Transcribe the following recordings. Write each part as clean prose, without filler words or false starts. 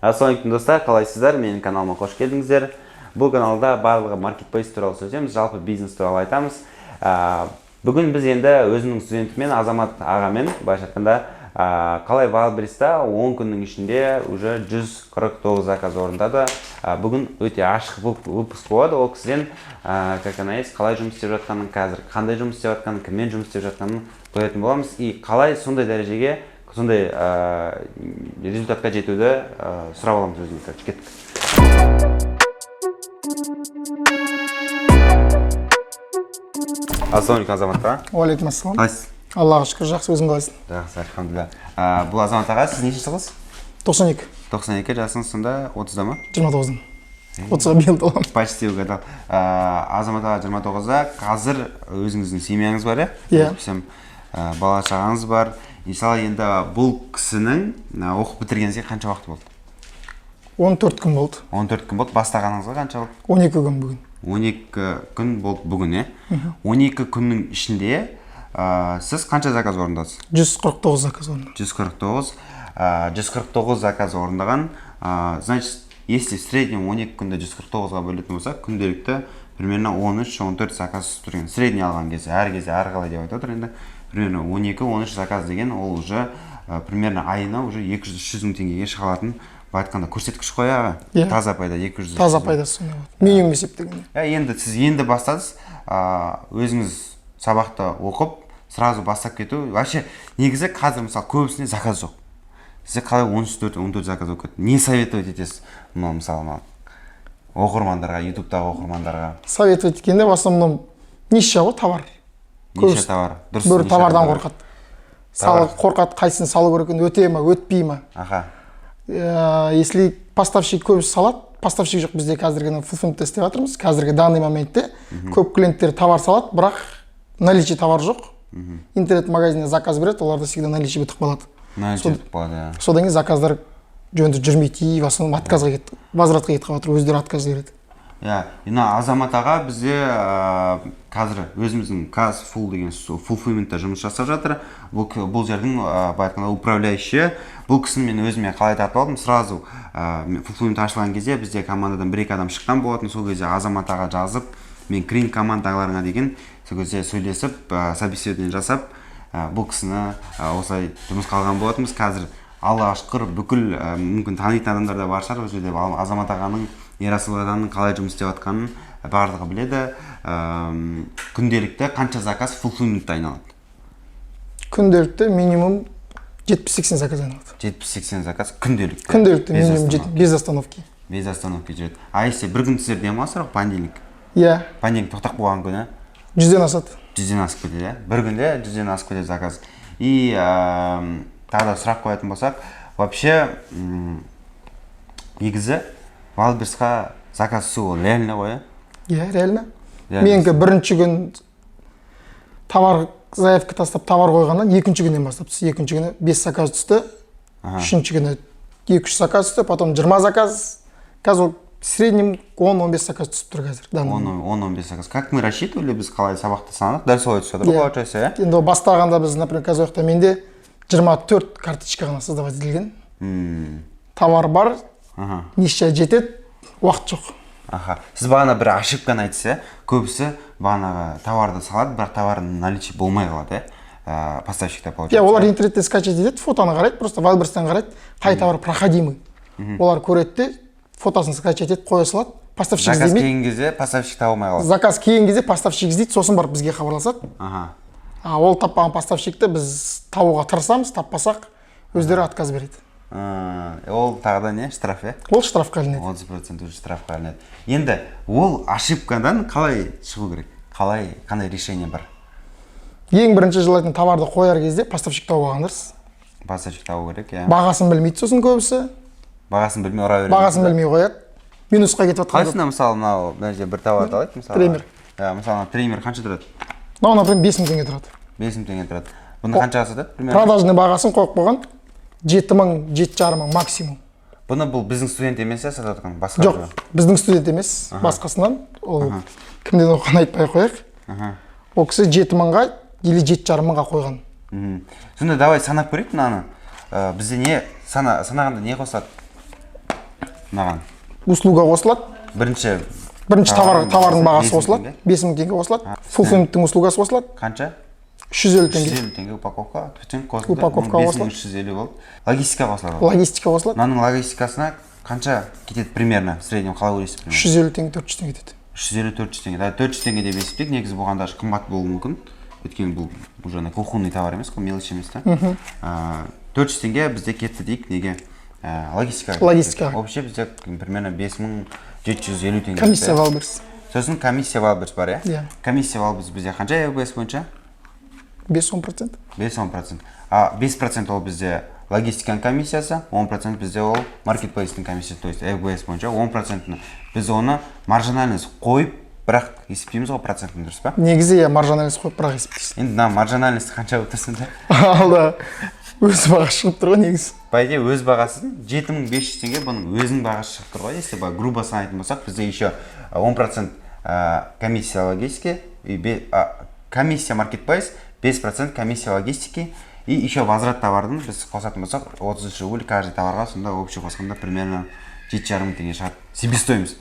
Ассалаумағалейкум достар, қалайсыздар? Менің каналыма қош келдіңіздер. Бұл каналда барлығы маркетплейс туралы сөйлесеміз, жалпы бизнес туралы айтамыз. Бүгін біз енді өзінің студентімен Азамат ағамен былайша айтқанда қалай Wildberries'та 10 күннің ішінде уже 149 заказ орындады. Бүгін өте ашық выпуск болады. Ол кісіден как она есть, қалай жұмыс істеп жатқанын, қазір қандай жұмыс істеп жатқанын, кіммен жұмыс істеп жатқанын көретін боламыз. И қалай сондай дәрежеге, сондай результатқа жетуді сұрап аламыз өзіміз. Кеттік. Ассалаумағалейкум, Азамат аға. Уалейкум ассалам. Қалайсыз? Аллаға шүкір, жақсы, өзің қалайсың? Жақсы, альхамдулилля. Бұл Азамат аға, сіз нешінші жылғыз? 92. 92 жасыңыз сонда 30-да ма? 29-дың. 30-ға биыл толамын. Почти угадал. Азамат аға 29-да, қазір өзіңіздің семьяңыз бар, Иә. Бала шағаңыз бар. Мысалы енді бұл кісінің оқып бітіргеніңізге қанша уақыт болды? 14 күн болды. 14 күн болды. Бастағаныңызға қанша болды? 12 күн бүгін. 12 күн болды бүгін, 12 күннің ішінде сіз қанша заказ орындадыңыз? 149 заказ орындадым. 149 заказ орындаған. Значит, если в среднем 12 күнде 149-ға бөлетін болса, күнделікті примерно 13-14 заказ тұрген. Средний алған кезде, әр кезде әрқалай деп айтып отыр енді. Примерно 12-13 заказ деген ол уже примерно айына уже 200-300 мың теңгеге шығалатын айтқанда көрсеткіш қой аға. Таза пайда 200. Таза пайдасы сондай болады. Минимум есептегенде. Енді сіз енді бастадыңыз, өзіңіз сабақты оқып, сразу бастап кету. Вообще негізі қазір мысалы көбісіне заказ жоқ. Сіз қалай 13-14 заказ оқып кетті? Не советовать етесіз? Мысалы оқырмандарға, ютубтағы оқырмандарға. Советовать еткенде в основном ниша ғой, товар. Ниша товар. Бір товардан қорқады. Қорқады, қайсысын салу керек, өте ма, өтпей ма. Аха. Если поставщик көбісі салады, поставщик жоқ, бізде қазіргі фулфилмент істеп жатырмыз. Қазіргі данный моментте көп клиенттер товар салады, бірақ наличие товар жоқ. Интернет-магазинде заказ береді, оларда всегда наличие бітіп қалады. Наличие бітіп қалады. Содан кейін заказдар жөнді жүрмейді, в основном отказға кетті, возвратқа кетіп қалып отыр, өздері отказ береді. Азамат аға бізде қазір өзіміздің Full деген фулфилментте жұмыс жасап жатыр. Бұл жердің айтқанда управляющий. Бұл кісіні мен өзіме қалай тартып алдым. Сразу фулфилмент ашылған кезде бізде командадан 1-2 адам шыққан болатын. Сол кезде Азамат аға жазып, мен кірейін командаларыңа деген сол кезде сөйлесіп, собеседование жасап, бұл кісіні осылай жұмысқа алған болатынбыз. Қазір Аллаға шүкір бүкіл мүмкін танитын адамдар да бар шығар, ол жерде Азамат ағаның, Ерасыл адамның қалай жұмыс істеп жатқанын барлығы біледі. Күнделікті қанша заказ фулфилментте айналады? Күнделікті минимум 70-80 заказ айналады. 70-80 заказ күнделікті? Күнделікті минимум без остановки. Без остановки жүреді. Если бір күн сіздер демаласыздар ғой, понедельник? Иә. Понедельник тоқтап болған күні? 100-ден асады. 100-ден асып кетеді, бір күнде 100-ден асып кетеді заказ. И тағы да сұрақ қоятын болсақ, вообще негізі Wildberries'қа заказ түсу ол реально ғой? Иә, реально. Менікі бірінші күн товар заявка тастап товар қойғаннан екінші күннен бастап түсті. Екінші күні 5 заказ түсті. Үшінші күні 2-3 заказ түсті, потом 20 заказ. Қазір в среднем 10-15 заказ түсіп тұр қазір. 10-15 заказ. Как мы рассчитывали, біз қалай сабақты санадық, дәл солай түседі ғой, получается, иә? Енді бастағанда біз, например, қазір уақытта менде 24 карточка ғана создавать етілген. Товар бар, ниша жетеді, уақыт жоқ. Сіз бағана бір ошибканы айтсыз, көбісі бағанағы товарды салады, бірақ товардың наличие болмай қалады, поставщикта получается. Олар интернетте скачать етеді, фотоны қарайды, просто Wildberries'тен қарайды, қай товар проходимый. Олар көреді де, фотосын скачать етеді, қоя салады, поставщик іздемейді. Заказ келген кезде поставщик табылмай қалады. Заказ келген кезде поставщик іздейді, сосын барып бізге хабарласады. Ол таппаған поставщикті біз табуға тырысамыз, таппасақ, өздері отказ береді. Ол тағы да не? Штраф, е? Ол штрафқа ілінеді. 30% уже штрафқа ілінеді. Енді ол ошибкадан қалай шығу керек? Қандай решение бар? Ең бірінші жылайтын товарды қояр кезде поставщик тауып алған дұрыс. Поставщик табу керек, иә. Бағасын білмейді сосын көбісі. Бағасын білмей ұра береді. Бағасын білмей қояды. Минусқа кетіп жатқан. Қайсына мысалы мына жерде бір товарды алайық, мысалы. Триммер. Мысалы триммер қанша тұрады? Мынау, например, 5000 теңге тұрады. 5000 теңге тұрады. Бұны қаншаға сатады? Продажный бағасын қойып қойған 7000, 7500 максимум. Бұны бұл біздің студент емес сатып жатқан басқа? Жоқ, біздің студент емес, басқасынан. Ол кімден оқығанын айтпай қояйық. Ол кісі 7000-ға или 7500-ға қойған. Сонда давай санап көрейік мынаны. Бізде не санағанда не қосады? мынаған услуга қосылады. бірінші Товардың бағасы 5000 қосылады. теңге. 5000 теңге қосылады. Фулфилменттің услугасы қосылады. қанша 150 теңге. 150 теңге упаковка түтін қосылды. Упаковка қосылады. 5350 болды. Логистика қосылады. Логистика қосылады. Мынаның логистикасына қанша кетеді примерно? В среднем қалай ойлайсыз примерно? 350 теңге, 400 теңге кетеді. 350-400 теңге. 400 теңге деп есептейік. Негізі бұған даже қымбат болуы мүмкін. Өйткені бұл уже кухонный товар емес қой, мелочь емес та. 400 теңге бізде кетті дейік. Неге? Логистика. Вообще бізде примерно 5750 теңге. Комиссия Валберс. Сосын комиссия Валберс бар, иә? Иә. Комиссия Валберс бізде қанша ЕБС бойынша? 5-10%. 5-10%. А 5% ол бізде логистиканың комиссиясы, 10% бізде ол маркетплейстің комиссиясы, то есть ЕБС бойынша 10% біз оны маржинальность қойып, бірақ есептейміз ғой процентін, дұрыс па? Негізі иә, маржинальность қойып, бірақ есептейсіз. Енді мына маржинальность қанша болып тұрсын да? Алда өз бағасы шығып тұр ғой негізі. По идее, өз бағасын 7500 теңге бұның өзінің бағасы шығып тұр ғой. Если грубо санайтын болсақ, бізде еще 10% комиссия логистики, комиссия маркетплейс, 5% комиссия логистики и еще возврат товардың біз қосатын болсақ 30 рубль каждый товарға, сонда общий қосқанда примерно 7,5 теңге шығады. Себестоимость.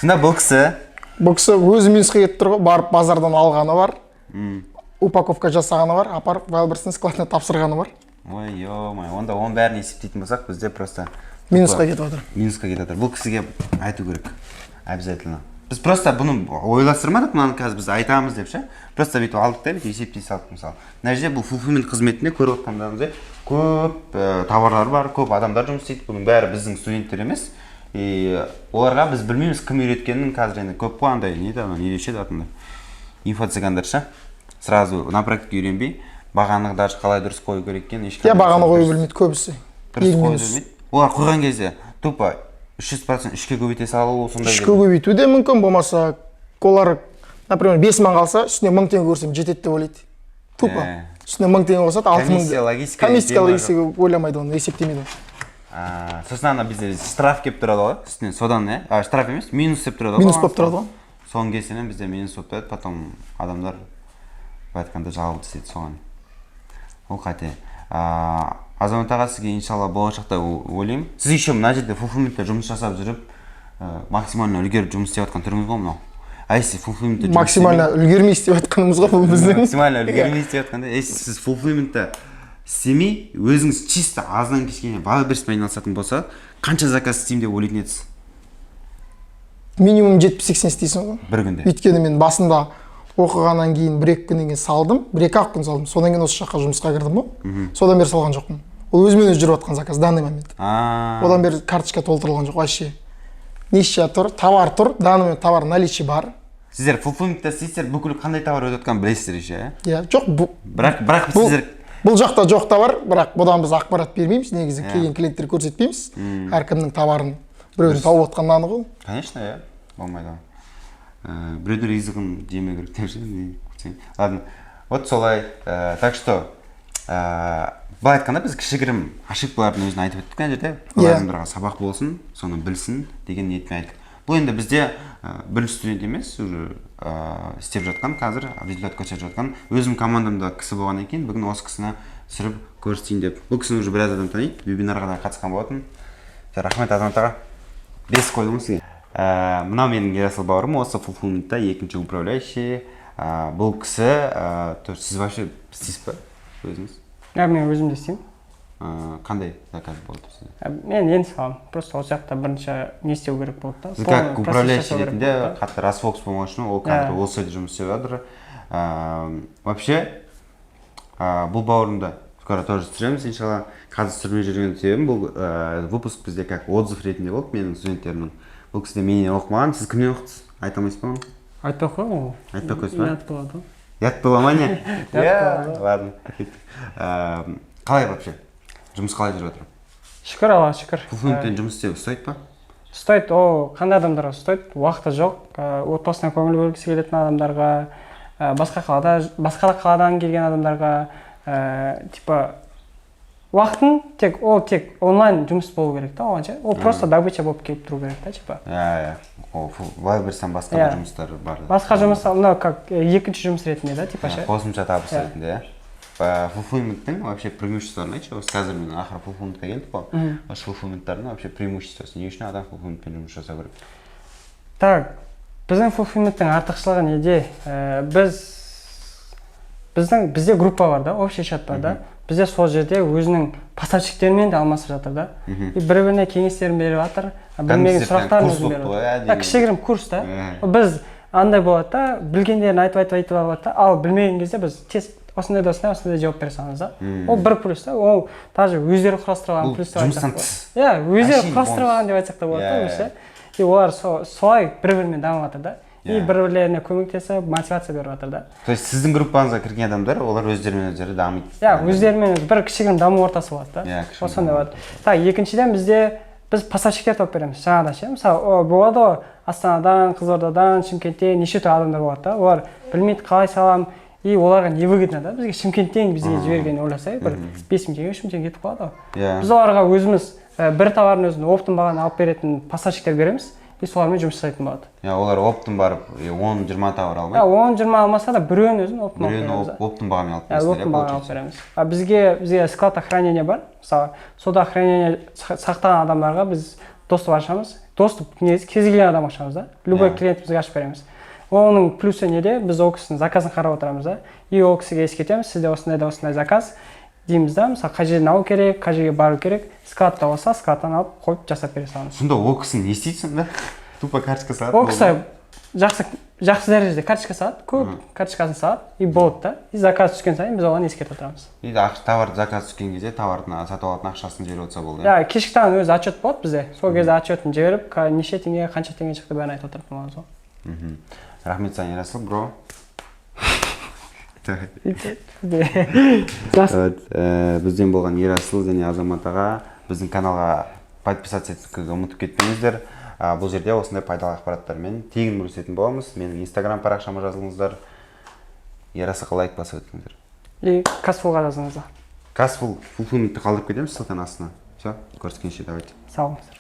Сонда бұл кісі өзі минусқа кетіп тұр ғой, барып базардан алғаны бар, упаковка жасағаны бар, апарып Вайлберстің складына тапсырғаны бар. Ой, ё-май, онда оның бәрін есептейтін болсақ, бізде просто минусқа кетіп отыр. Бұл кісіге айту керек, обязательно. Біз просто бұны ойластырмадық, мынаны қазір біз айтамыз деп ше. Просто бүйтіп алдық та, бүйтіп есептей салдық мысалы. Мына жерде бұл фулфилмент қызметінде көріп отқандарыңыздай көп товарлар бар, көп адамдар жұмыс істейді. Бұның бәрі біздің студенттер емес. И оларға біз білмейміз кім үйреткенін, қазір енді көп қой андай не дешеді атында. Инфо-цыгандар ше. Сразу на практике үйренбей, бағаны даже қалай дұрыс қою керек екенін ешқандай. Я бағаны қою білмейді көбісі. Дұрыс қою білмейді. Олар қойған кезде тупо 300% үшке көбейте салу сондай. Үшке көбейту де мүмкін, болмаса олар, например, 5 мың қалса, үстіне 1000 теңге көрсем жетеді деп ойлайды. Тупо. Үстіне 1000 теңге қосады, 6000. Комиссия логистика ойламайды оны, есептемейді. Сосын ана бізде штраф келіп тұрады ғой, үстінен содан, штраф емес, минус деп тұрады ғой. Минус болып тұрады ғой. Соның кесінен бізде минус болып тұрады, потом адамдар айтқанда жауып істейді соған. Ол қате. Азамат аға, сізге иншалла болашақта ойлаймын. Сіз еще мына жерде фулфилментте жұмыс жасап жүріп, максимально үлгеріп жұмыс істеп жатқан түріңіз ғой мынау. Если фулфилментте максимально үлгермей істеп жатқанымыз ғой бұл біздің. Максимально үлгермей істеп жатқанда, если сіз фулфилментте істемей, өзіңіз чисто аздан кешкенше Вайлберспен айналысатын болса, қанша заказ істеймін деп ойлайтын едіңіз? Минимум 70-80 істейсің ғой. Бір күнде. Өйткені мен басында оқығаннан кейін 1-2 күннен кейін салдым, 1-2 күн салдым. Содан кейін осы жаққа жұмысқа кірдім ғой. Содан бері салған жоқпын. Ол өзімен өзі жүріп жатқан заказ данный момент. Одан бері карточка толтырылған жоқ вообще. Нища тұр, товар тұр, данный момент товар наличие бар. Сіздер фулфилментте істейсіздер, бүкіл қандай товар өтіп жатқанын білесіздер еще, иә? Жоқ, бірақ сіздер бұл жақта жоқ товар, бірақ бұдан біз ақпарат бермейміз, негізі келген клиенттер көрсетпейміз. Әркімнің товарын біреудің тауып отқанын анық ол. Конечно, иә, болмайды. Біреудің ризығын жемеу керек деп жүрмін. Ладно, вот солай. Так что, былай айтқанда біз кішігірім ошибкалардың өзін айтып өттік мына жерде. Адамдарға сабақ болсын, соны білсін деген ниетпен айттық. Бұл енді бізде бірінші студент емес, уже істеп жатқан, қазір результат көрсетіп жатқан. Өзім командамда кісі болғаннан кейін бүгін осы кісіні түсіріп көрсетейін деп. Бұл кісіні уже біраз адам таниды, вебинарға да қатысқан болатын. Рахмет Азамат аға. 5 қойдым сізге. Мынау менің Ерасыл бауырым, осы фулфилментта екінші управляющий. Бұл кісі, сіз вообще істейсіз ба өзіңіз? Мен өзім де істеймін. Қандай заказ болды сізде? Мен енді саламын. Просто осы жақта бірінші не істеу керек болды да. Сіз как управляющий ретінде қатты расфокус болмау үшін ол қазір осы жерде жұмыс істеп жатыр. Вообще, бұл бауырымды скоро тоже түсіреміз, иншалла. Қазір түсірмей жүрген себебім бұл выпуск бізде как отзыв ретінде болды менің студенттерімнің. Бұл кісі де менен оқымаған. Сіз кімнен оқыдыңыз? Айта алмайсыз ба оны? Айтпай ақ қой ол. Айтпай ақ қойсыз ба? Ят болады ғой. Ят бола ма не? Ладно. Қалай вообще? Жұмыс қалай жүріп жатыр? Шүкір, Аллаға шүкір. Фулфилментпен жұмыс істеу ұстайды ба? Ұстайды, ол қандай адамдарға ұстайды? Уақыты жоқ. Отбасына көңіл бөлгісі келетін адамдарға, басқа қаладан келген адамдарға, типа уақытын тек онлайн жұмыс болу керек та, оған ше. Ол просто добыча болып келіп тұру керек та, типа. Вайлберстен басқа жұмыстар бар. Басқа жұмыс, мынау как екінші жұмыс ретінде да, типа ше. Қосымша табыс ретінде, иә. Fulfillment'тің вообще преимуществоларын айтшы. Осы қазір мен ақыры fulfillment'қа келдік қой. Осы fulfillment'тардың вообще преимуществосы. Не үшін адам fulfillment'пен жұмыс жасау керек? Так, біздің fulfillment'тің артықшылығы неде? Бізде группа бар да, общий чат бар да. Бізде сол жерде өзінің поставщиктермен де алмасып жатыр да. И бір-біріне кеңестерін беріп жатыр. Білмеген сұрақтарын өзін беріп жатыр. Кішігірім курс да. Біз андай болады да, білгендерін айтып алады да, ал білмеген кезде біз тез осындай жауап бере саламыз да. Ол бір плюс да, ол даже өздері құрастырып алған плюс деп айтсақ болады. Иә, өздері құрастырып алған деп айтсақ та болады да, өзі. И олар солай бір-бірімен дамып жатыр да. И бір-бірлеріне көмектесіп, мотивация беріп жатыр да. То есть сіздің группаңызға кірген адамдар, олар өздерімен өздері дамиды. Иә, өздерімен бір кішігірім даму ортасы болады да. Осындай болады. Так, екіншіден біз поставщиктер тауып береміз. Жаңағыда ше, мысалы, болады ғой, Астанадан, Қызылордадан, Шымкенттен неше түрлі адамдар болады да. Олар білмейді қалай салам, и оларға не выгодно да. Бізге Шымкенттен бізге жібергенін ойласай, бір 5 мың теңге, 3 мың теңге кетіп қалады ғой. Біз оларға өзіміз бір товардың өзін оптом бағадан алып беретін поставщиктер береміз. И солармен жұмыс жасайтын болады. Олар оптом барып 10-20 товар алмайды. 10-20 алмаса да біреуін өзін оптом алып береміз. Оптом бағамен алып бересіздер. Оптом бағамен алып береміз. Бізге склад охранения бар. Мысалы, сода охранения сақтаған адамдарға біз доступ ашамыз. Доступ кез келген адам ашамыз да. Любой клиент бізге ашып береміз. Оның плюсы неде? Біз ол кісінің заказын қарап отырамыз да. И ол кісіге ескертеміз, сізде осындай заказ дейміз да, мысалы қай жерден алу керек, қай жерге бару керек, складта болса складтан алып қойып жасап бере саламыз. Сонда ол кісі не істейді сонда? Тупо карточка салады. Ол кісі жақсы дәрежеде карточка салады, көп карточкасын салады, и болды да. И заказ түскен сайын біз оған ескертіп отырамыз. И товар заказ түскен кезде товардың сатып алатын ақшасын жіберіп отырса болды. Иә, кешкі таңғы өзі отчет болады бізде. Сол кезде отчетін жіберіп, неше теңге, қанша теңге шықты бәрін айтып отыратын боламыз ғой. Рахмет саған, Ерасыл, бро. Бізден болған Ерасыл және Азамат аға, біздің каналға подписаться етуге ұмытып кетпеңіздер. Бұл жерде осындай пайдалы ақпараттармен тегін бөлісетін боламыз. Менің Instagram парақшама жазылыңыздар. Ерасылға лайк басып өтіңіздер. И Казфулға жазыңыздар. Казфул fulfillment'ті қалдырып кетеміз сылтан астына. Все, көріскенше, давайте. Сау болыңыздар.